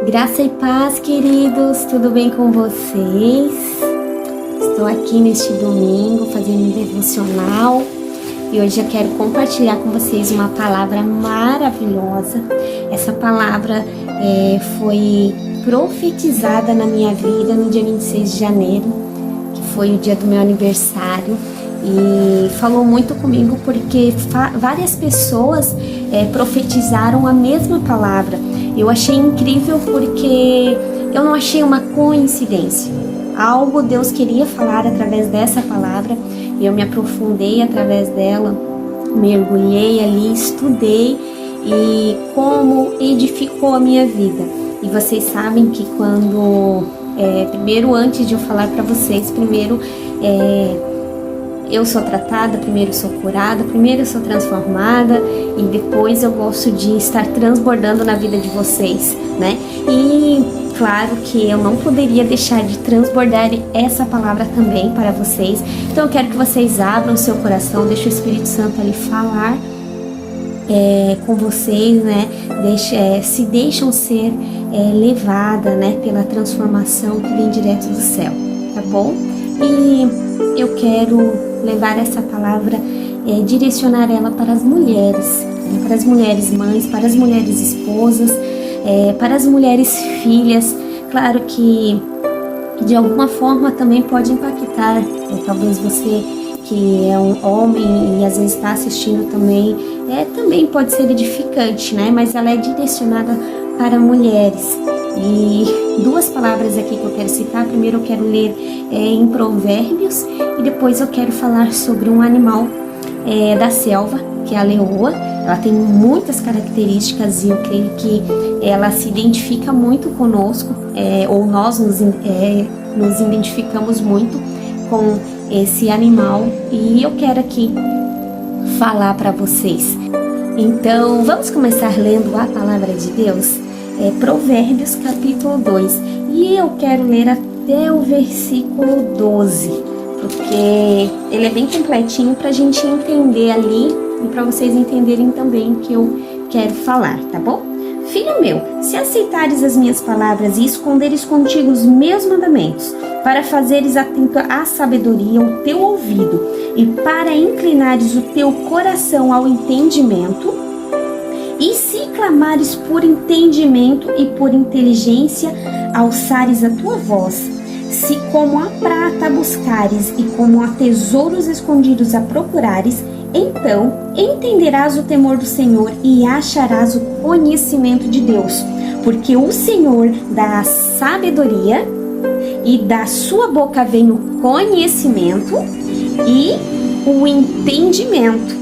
Graça e paz, queridos, tudo bem com vocês? Estou aqui neste domingo fazendo um devocional e hoje eu quero compartilhar com vocês uma palavra maravilhosa. Essa palavra foi profetizada na minha vida no dia 26 de janeiro, que foi o dia do meu aniversário, e falou muito comigo porque várias pessoas profetizaram a mesma palavra. Eu achei incrível porque eu não achei uma coincidência. Algo Deus queria falar através dessa palavra. Eu me aprofundei através dela, mergulhei ali, estudei e como edificou a minha vida. E vocês sabem que quando, primeiro antes de eu falar para vocês, eu sou tratada, primeiro eu sou curada, primeiro eu sou transformada e depois eu gosto de estar transbordando na vida de vocês, né? E claro que eu não poderia deixar de transbordar essa palavra também para vocês. Então eu quero que vocês abram seu coração, deixem o Espírito Santo ali falar com vocês, né? Se deixam ser levada, né? Pela transformação que vem direto do céu, tá bom? E eu quero levar essa palavra, direcionar ela para as mulheres mães, para as mulheres esposas, para as mulheres filhas. Claro que de alguma forma também pode impactar, talvez você que é um homem e às vezes está assistindo também, também pode ser edificante, né? Mas ela é direcionada para mulheres. E duas palavras aqui que eu quero citar. Primeiro eu quero ler em Provérbios e depois eu quero falar sobre um animal da selva, que é a leoa. Ela tem muitas características e eu creio que ela se identifica muito conosco, ou nós nos identificamos muito com esse animal, e eu quero aqui falar para vocês. Então vamos começar lendo a palavra de Deus. Provérbios capítulo 2, e eu quero ler até o versículo 12, porque ele é bem completinho para a gente entender ali e para vocês entenderem também o que eu quero falar, tá bom? Filho meu, se aceitares as minhas palavras e esconderes contigo os meus mandamentos, para fazeres atento à sabedoria o teu ouvido e para inclinares o teu coração ao entendimento, e se clamares por entendimento e por inteligência, alçares a tua voz, se como a prata buscares e como a tesouros escondidos a procurares, então entenderás o temor do Senhor e acharás o conhecimento de Deus, porque o Senhor dá a sabedoria e da sua boca vem o conhecimento e o entendimento.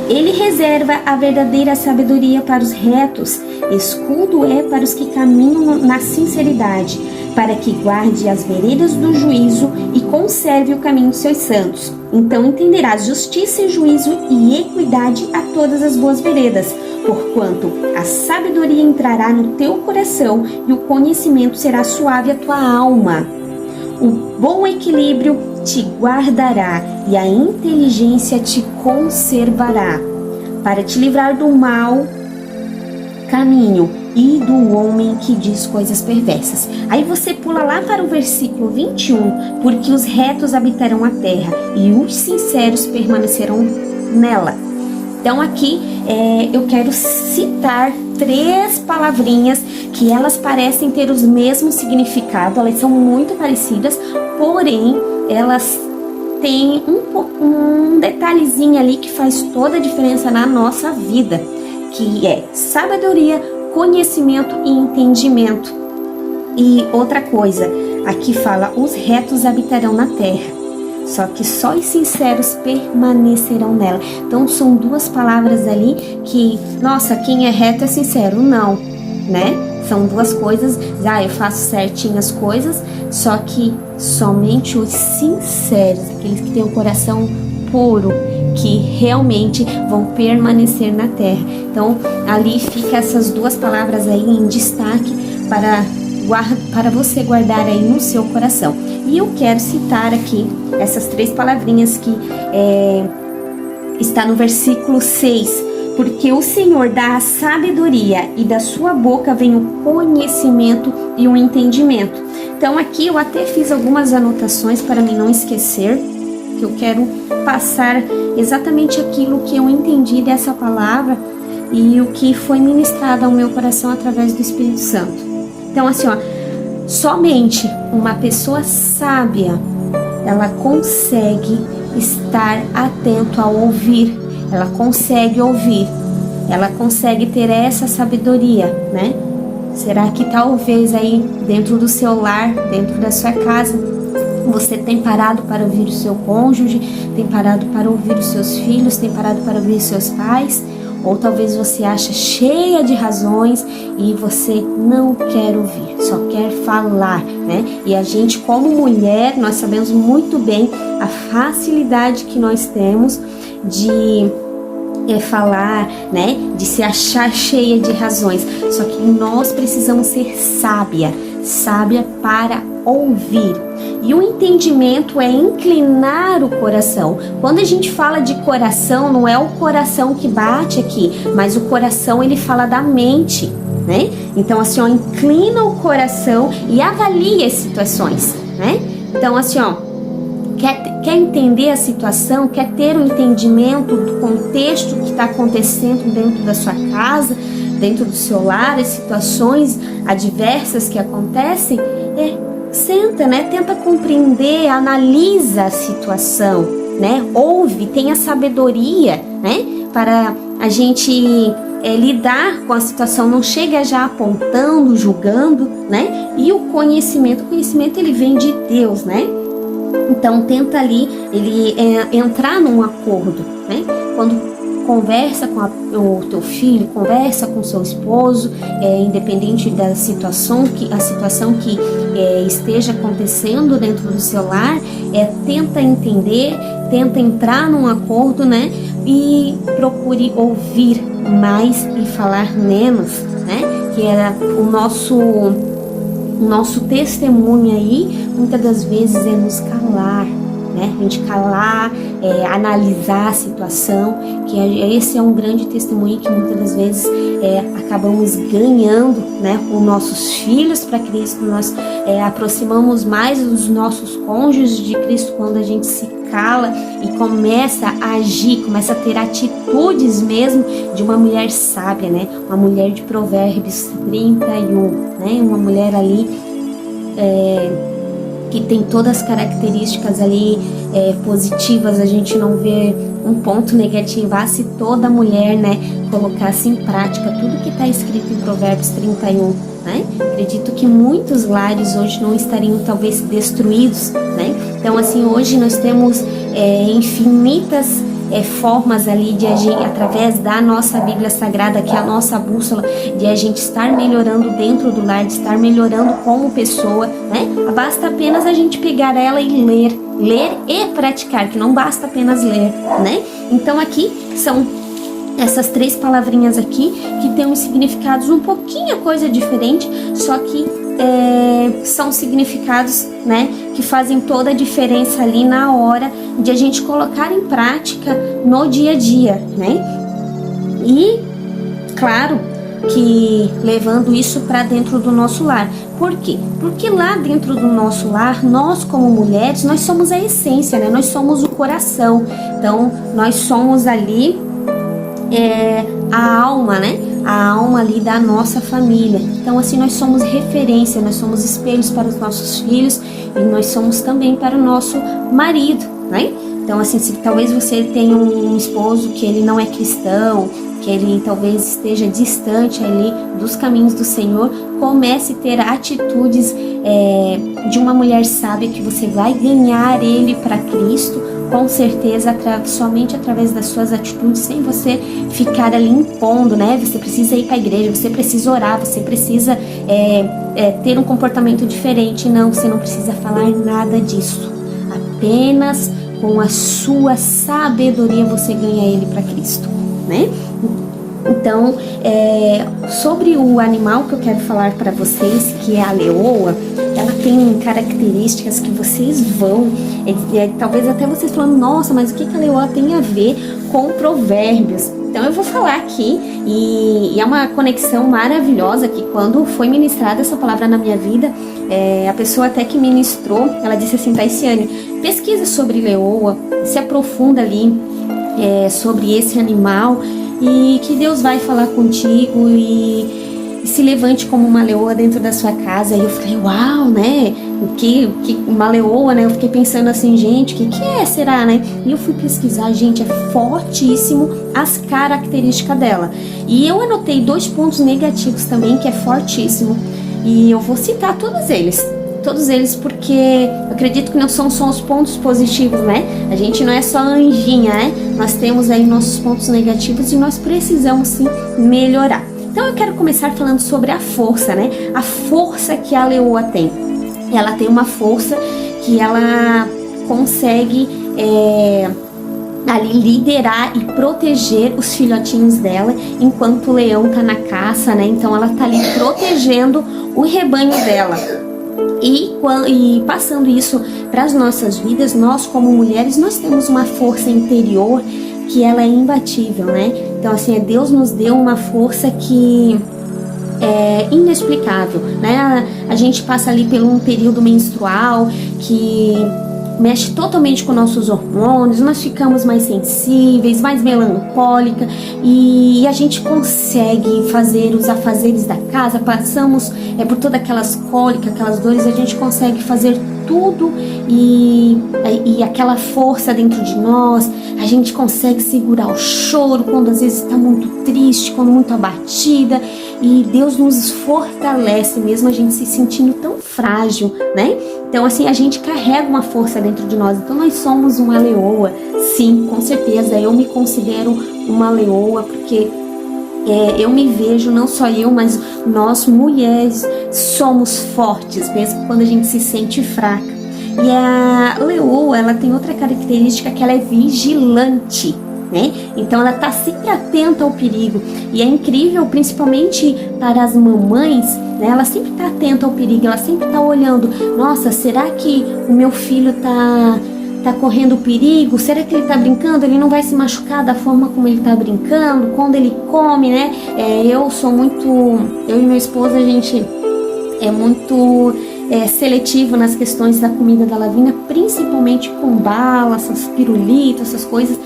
Ele reserva a verdadeira sabedoria para os retos, escudo é para os que caminham na sinceridade, para que guarde as veredas do juízo e conserve o caminho dos seus santos. Então entenderás justiça e juízo e equidade a todas as boas veredas, porquanto a sabedoria entrará no teu coração e o conhecimento será suave à tua alma. O bom equilíbrio te guardará e a inteligência te conservará, para te livrar do mau caminho e do homem que diz coisas perversas. Aí você pula lá para o versículo 21, porque os retos habitarão a terra e os sinceros permanecerão nela. Então aqui eu quero citar três palavrinhas que elas parecem ter os mesmos significados, elas são muito parecidas, porém elas têm um detalhezinho ali que faz toda a diferença na nossa vida, que é sabedoria, conhecimento e entendimento. E outra coisa, aqui fala, os retos habitarão na terra, só que só os sinceros permanecerão nela. Então são duas palavras ali que, nossa, quem é reto é sincero. Não, né? São duas coisas. Eu faço certinho as coisas, só que somente os sinceros, aqueles que têm o coração puro, que realmente vão permanecer na terra. Então ali fica essas duas palavras aí em destaque para você guardar aí no seu coração. E eu quero citar aqui essas três palavrinhas que está no versículo 6, porque o Senhor dá a sabedoria e da sua boca vem o conhecimento e o entendimento. Então aqui eu até fiz algumas anotações para mim não esquecer, que eu quero passar exatamente aquilo que eu entendi dessa palavra e o que foi ministrado ao meu coração através do Espírito Santo. Então assim, somente uma pessoa sábia, ela consegue estar atento ao ouvir, ela consegue ouvir, ela consegue ter essa sabedoria, né? Será que talvez aí dentro do seu lar, dentro da sua casa, você tem parado para ouvir o seu cônjuge, tem parado para ouvir os seus filhos, tem parado para ouvir os seus pais? Ou talvez você acha cheia de razões e você não quer ouvir, só quer falar, né? E a gente, como mulher, nós sabemos muito bem a facilidade que nós temos de falar, né? De se achar cheia de razões. Só que nós precisamos ser sábia para ouvir. E o entendimento é inclinar o coração. Quando a gente fala de coração, não é o coração que bate aqui, mas o coração ele fala da mente, né? Então assim, inclina o coração e avalia as situações, né? Então assim, quer entender a situação, quer ter um entendimento do contexto que está acontecendo dentro da sua casa, dentro do seu lar, as situações adversas que acontecem, senta, né? Tenta compreender, analisa a situação, né? Ouve, tenha sabedoria, né? Para a gente lidar com a situação, não chega já apontando, julgando, né? E o conhecimento ele vem de Deus, né? Então tenta ali ele entrar num acordo, né? Quando conversa com o teu filho, conversa com seu esposo, independente da situação que esteja acontecendo dentro do seu lar, tenta entender, tenta entrar num acordo, né? E procure ouvir mais e falar menos, né? Que era o nosso testemunho aí, muitas das vezes é nos calar, né? A gente calar, analisar a situação, que esse é um grande testemunho que muitas das vezes acabamos ganhando, né? Os nossos filhos para Cristo, nós aproximamos mais os nossos cônjuges de Cristo quando a gente se cala e começa a agir, começa a ter atitudes mesmo de uma mulher sábia, né? Uma mulher de Provérbios 31, né? Uma mulher ali que tem todas as características ali positivas, a gente não vê um ponto negativo. Se toda mulher, né, colocasse em prática tudo que está escrito em Provérbios 31, né? Acredito que muitos lares hoje não estariam talvez destruídos, né? Então assim, hoje nós temos infinitas formas ali de agir através da nossa Bíblia Sagrada, que é a nossa bússola, de a gente estar melhorando dentro do lar, de estar melhorando como pessoa, né? Basta apenas a gente pegar ela e ler e praticar, que não basta apenas ler, né? Então aqui são essas 3 palavrinhas aqui que têm uns significados um pouquinho coisa diferente, só que são significados, né, que fazem toda a diferença ali na hora de a gente colocar em prática no dia a dia, né? E claro que levando isso para dentro do nosso lar. Por quê? Porque lá dentro do nosso lar, nós como mulheres, nós somos a essência, né? Nós somos o coração. Então nós somos ali a alma, né? A alma ali da nossa família. Então assim, nós somos referência, nós somos espelhos para os nossos filhos e nós somos também para o nosso marido, né? Então assim, se talvez você tenha um esposo que ele não é cristão, que ele talvez esteja distante ali dos caminhos do Senhor, comece a ter atitudes de uma mulher sábia, que você vai ganhar ele para Cristo, com certeza, somente através das suas atitudes, sem você ficar ali impondo, né? Você precisa ir para a igreja, você precisa orar, você precisa ter um comportamento diferente. Não, você não precisa falar nada disso. Apenas com a sua sabedoria você ganha ele para Cristo, né? Então, sobre o animal que eu quero falar para vocês, que é a leoa, ela tem características que vocês vão, talvez até vocês falando, nossa, mas o que a leoa tem a ver com Provérbios? Então eu vou falar aqui e é uma conexão maravilhosa que quando foi ministrada essa palavra na minha vida, a pessoa até que ministrou, ela disse assim: Taiciane, pesquisa sobre leoa, se aprofunda ali sobre esse animal e que Deus vai falar contigo e se levante como uma leoa dentro da sua casa. E eu falei, uau, né? Que uma leoa, né? Eu fiquei pensando assim, gente, o que é, será, né? E eu fui pesquisar, gente, é fortíssimo as características dela. E eu anotei 2 pontos negativos também, que é fortíssimo. E eu vou citar todos eles, porque eu acredito que não são só os pontos positivos, né? A gente não é só anjinha, né? Nós temos aí nossos pontos negativos e nós precisamos sim melhorar. Então eu quero começar falando sobre a força, né? A força que a leoa tem. Ela tem uma força que ela consegue ali liderar e proteger os filhotinhos dela, enquanto o leão tá na caça, né? Então ela tá ali protegendo o rebanho dela. E passando isso para as nossas vidas, nós como mulheres, nós temos uma força interior que ela é imbatível, né? Então assim, Deus nos deu uma força que é inexplicável, né? A gente passa ali por um período menstrual que mexe totalmente com nossos hormônios, nós ficamos mais sensíveis, mais melancólica e a gente consegue fazer os afazeres da casa, passamos por todas aquelas cólicas, aquelas dores, a gente consegue fazer tudo e aquela força dentro de nós, a gente consegue segurar o choro quando às vezes está muito triste, quando muito abatida, e Deus nos fortalece mesmo a gente se sentindo tão frágil, né? Então assim, a gente carrega uma força dentro de nós, então nós somos uma leoa, sim, com certeza, eu me considero uma leoa, porque eu me vejo, não só eu, mas nós mulheres somos fortes, mesmo quando a gente se sente fraca. E a leoa, ela tem outra característica, que ela é vigilante, né? Então ela tá sempre atenta ao perigo. E é incrível, principalmente para as mamães, né? Ela sempre tá atenta ao perigo, ela sempre tá olhando, nossa, será que o meu filho tá correndo perigo? Será que ele tá brincando? Ele não vai se machucar da forma como ele tá brincando? Quando ele come, né? Eu e meu esposo, a gente é muito seletivo nas questões da comida da Lavínia, principalmente com bala, essas pirulitas, essas coisas.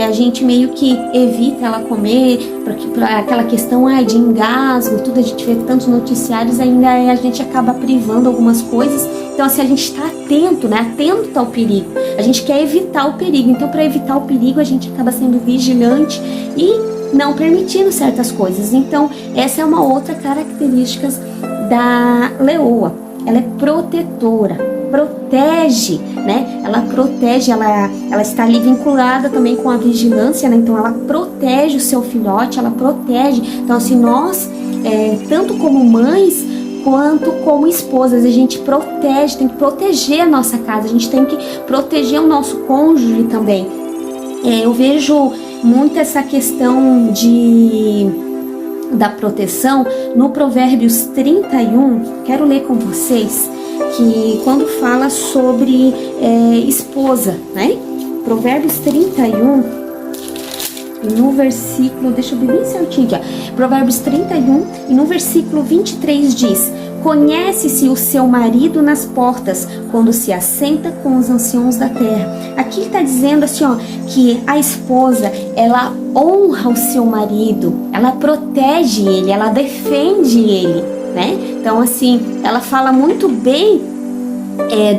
A gente meio que evita ela comer, para aquela questão de engasgo, tudo, a gente vê tantos noticiários, ainda a gente acaba privando algumas coisas. Então assim, a gente está atento, né? Atento ao perigo. A gente quer evitar o perigo. Então, para evitar o perigo, a gente acaba sendo vigilante e não permitindo certas coisas. Então, essa é uma outra característica da leoa. Ela é protetora, protege, né? Ela protege, ela está ali vinculada também com a vigilância, né? Então, ela protege o seu filhote, ela protege. Então, assim, nós, tanto como mães, quanto como esposas, a gente protege, tem que proteger a nossa casa, a gente tem que proteger o nosso cônjuge também. Eu vejo muito essa questão da proteção no Provérbios 31, quero ler com vocês, que quando fala sobre esposa, né? Provérbios 31, e no versículo, deixa eu ver bem certinho aqui, ó. Provérbios 31, e no versículo 23 diz: conhece-se o seu marido nas portas, quando se assenta com os anciãos da terra. Aqui está dizendo assim, ó, que a esposa, ela honra o seu marido, ela protege ele, ela defende ele, né? Então assim, ela fala muito bem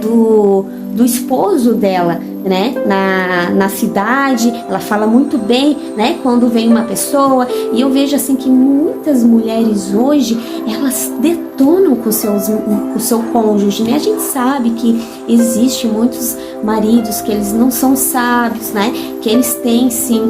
do esposo dela, né, na cidade, ela fala muito bem, né, quando vem uma pessoa. E eu vejo assim que muitas mulheres hoje, elas detonam com o seu cônjuge, né? A gente sabe que existe muitos maridos que eles não são sábios, né, que eles têm sim,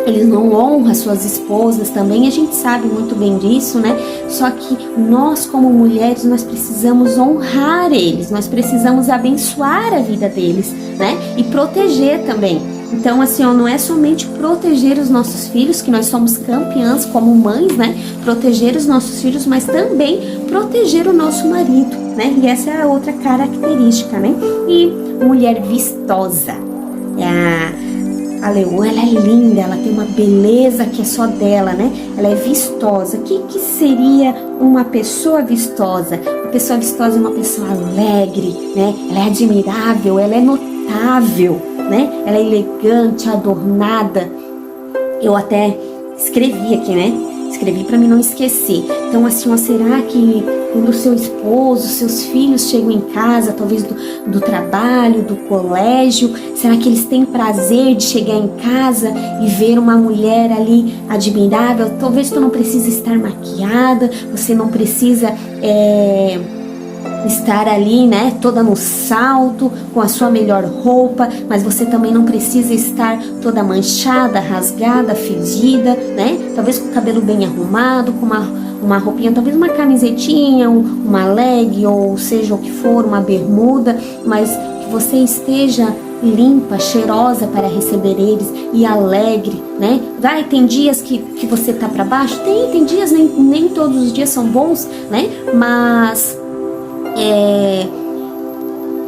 eles não honram as suas esposas também, a gente sabe muito bem disso, né? Só que nós como mulheres, nós precisamos honrar eles, nós precisamos abençoar a vida deles, né? E proteger também. Então assim, ó, não é somente proteger os nossos filhos, que nós somos campeãs como mães, né? Proteger os nossos filhos, mas também proteger o nosso marido, né? E essa é a outra característica, né? E mulher vistosa. a leoa, ela é linda, ela tem uma beleza que é só dela, né? Ela é vistosa. O que seria uma pessoa vistosa? Uma pessoa vistosa é uma pessoa alegre, né? Ela é admirável, ela é notável, né? Ela é elegante, adornada. Eu até escrevi aqui, né? Escrevi para mim não esquecer. Então, assim, ó, será que quando o seu esposo, seus filhos chegam em casa, talvez do trabalho, do colégio, será que eles têm prazer de chegar em casa e ver uma mulher ali admirável? Talvez tu não precise estar maquiada, você não precisa estar ali, né, toda no salto, com a sua melhor roupa, mas você também não precisa estar toda manchada, rasgada, fedida, né? Talvez com o cabelo bem arrumado, com uma roupinha, talvez uma camisetinha, uma leg, ou seja o que for, uma bermuda, mas que você esteja limpa, cheirosa para receber eles e alegre, né? Tem dias que você tá para baixo? Tem dias, nem todos os dias são bons, né? Mas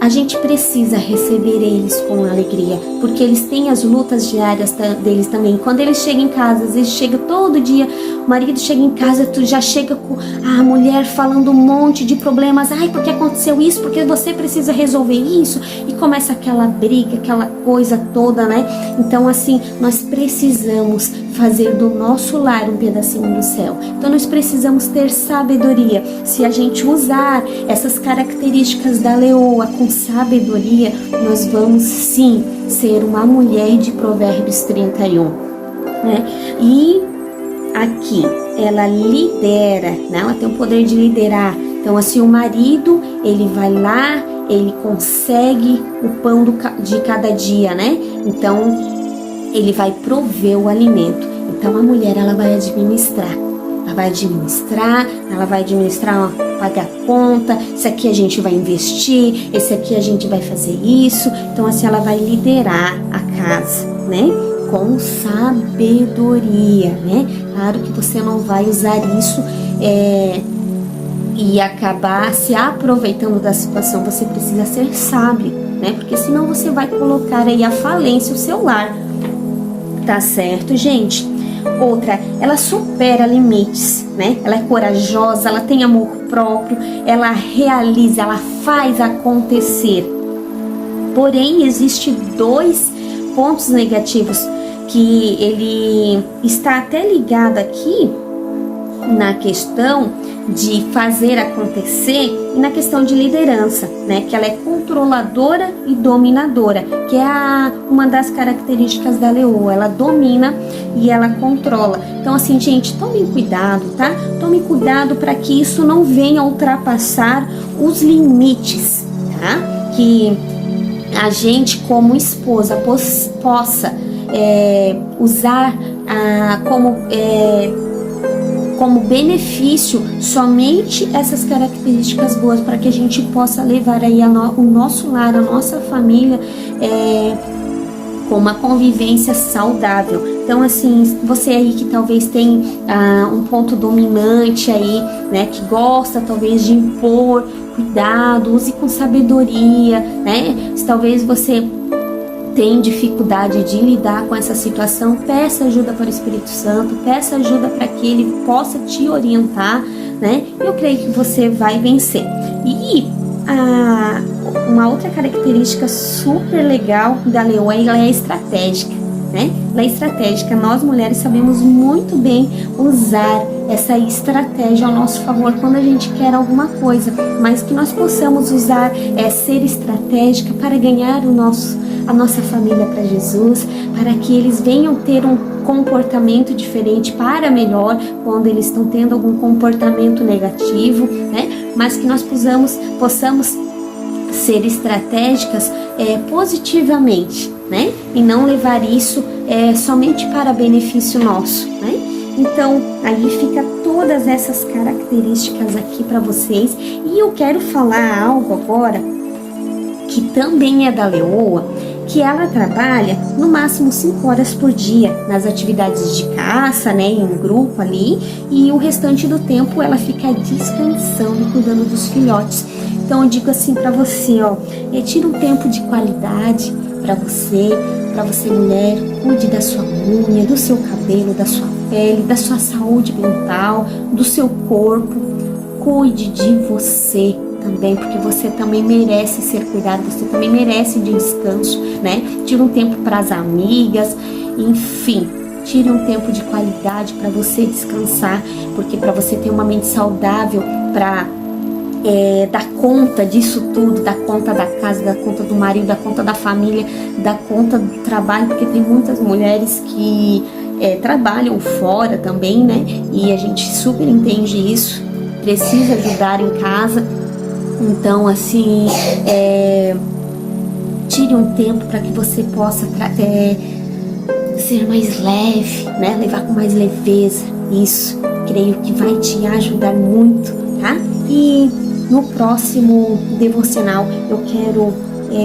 a gente precisa receber eles com alegria, porque eles têm as lutas diárias deles também. Quando eles chegam em casa, às vezes chega todo dia, o marido chega em casa, tu já chega com a mulher falando um monte de problemas. Ai, porque aconteceu isso? Porque você precisa resolver isso? E começa aquela briga, aquela coisa toda, né? Então, assim, nós precisamos fazer do nosso lar um pedacinho do céu. Então, nós precisamos ter sabedoria. Se a gente usar essas características da leoa com sabedoria, nós vamos sim ser uma mulher de Provérbios 31, né? E aqui ela lidera, né? Ela tem o poder de liderar. Então, assim, o marido, ele vai lá, ele consegue o pão de cada dia, né? Então, ele vai prover o alimento. Então, a mulher, ela vai administrar. Ela vai administrar, ó, pagar conta, esse aqui a gente vai investir, esse aqui a gente vai fazer isso. Então, assim, ela vai liderar a casa, né? Com sabedoria, né? Claro que você não vai usar isso e acabar se aproveitando da situação. Você precisa ser sábio, né? Porque senão você vai colocar aí a falência o seu lar. Tá certo, gente? Outra, ela supera limites, né? Ela é corajosa, ela tem amor próprio, ela realiza, ela faz acontecer. Porém, existe 2 pontos negativos que ele está até ligado aqui na questão de fazer acontecer e na questão de liderança, né? Que ela é controladora e dominadora, que é uma das características da leoa. Ela domina e ela controla. Então, assim, gente, tomem cuidado, tá? Tomem cuidado para que isso não venha ultrapassar os limites, tá? Que a gente, como esposa, possa usar como benefício somente essas características boas, para que a gente possa levar aí o nosso lar, a nossa família com uma convivência saudável. Então, assim, você aí que talvez tem um ponto dominante aí, né, que gosta talvez de impor, cuidado, use com sabedoria, né? Se talvez você tem dificuldade de lidar com essa situação, peça ajuda para o Espírito Santo, peça ajuda para que ele possa te orientar, né? Eu creio que você vai vencer. E uma outra característica super legal da leoa, ela é estratégica, né? Ela é estratégica. Nós mulheres sabemos muito bem usar essa estratégia ao nosso favor quando a gente quer alguma coisa, mas que nós possamos usar, ser estratégica para ganhar a nossa família para Jesus, para que eles venham ter um comportamento diferente para melhor quando eles estão tendo algum comportamento negativo, né? Mas que nós possamos ser estratégicas positivamente, né? E não levar isso somente para benefício nosso, né? Então, aí fica todas essas características aqui para vocês. E eu quero falar algo agora que também é da leoa, que ela trabalha no máximo 5 horas por dia nas atividades de caça, né, em grupo ali, e o restante do tempo ela fica descansando, cuidando dos filhotes. Então eu digo assim para você, ó, tira um tempo de qualidade para você, para você, mulher, cuide da sua unha, do seu cabelo, da sua pele, da sua saúde mental, do seu corpo. Cuide de você também, porque você também merece ser cuidado, você também merece de descanso, né? Tira um tempo para as amigas, enfim, tire um tempo de qualidade para você descansar, porque para você ter uma mente saudável, para dar conta disso tudo, dar conta da casa, dar conta do marido, dar conta da família, dar conta do trabalho, porque tem muitas mulheres que trabalham fora também, né? E a gente super entende isso, precisa ajudar em casa. Então, assim, tire um tempo para que você possa ser mais leve, né? Levar com mais leveza. Isso, creio que vai te ajudar muito, tá? E no próximo devocional eu quero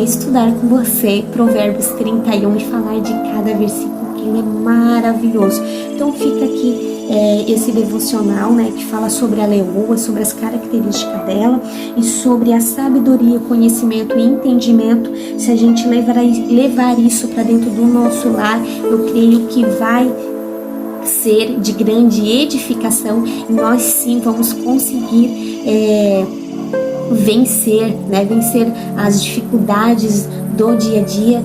estudar com você Provérbios 31 e falar de cada versículo, que ele é maravilhoso. Então fica aqui esse devocional, né, que fala sobre a leoa, sobre as características dela e sobre a sabedoria, conhecimento e entendimento. Se a gente levar isso para dentro do nosso lar, eu creio que vai ser de grande edificação e nós sim vamos conseguir vencer as dificuldades do dia a dia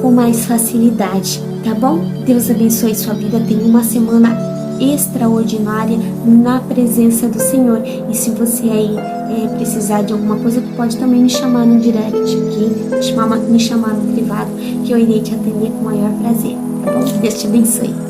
com mais facilidade, tá bom? Deus abençoe sua vida, tenha uma semana extraordinária na presença do Senhor. E se você aí precisar de alguma coisa, tu pode também me chamar no direct aqui, me chamar no privado, que eu irei te atender com o maior prazer, tá bom? Deus te abençoe.